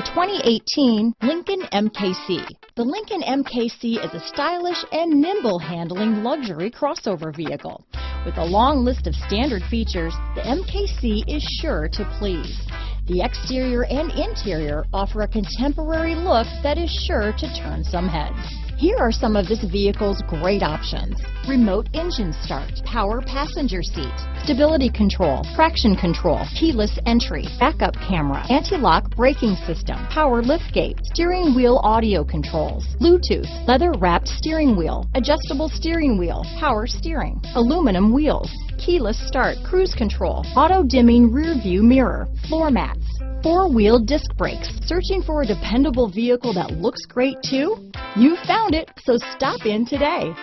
2018 Lincoln MKC. The Lincoln MKC is a stylish and nimble handling luxury crossover vehicle. With a long list of standard features, the MKC is sure to please. The exterior and interior offer a contemporary look that is sure to turn some heads. Here are some of this vehicle's great options: remote engine start, power passenger seat, stability control, traction control, keyless entry, backup camera, anti-lock braking system, power liftgate, steering wheel audio controls, Bluetooth, leather-wrapped steering wheel, adjustable steering wheel, power steering, aluminum wheels, keyless start, cruise control, auto-dimming rear view mirror, floor mats, four-wheel disc brakes. Searching for a dependable vehicle that looks great too? You found it, so stop in today.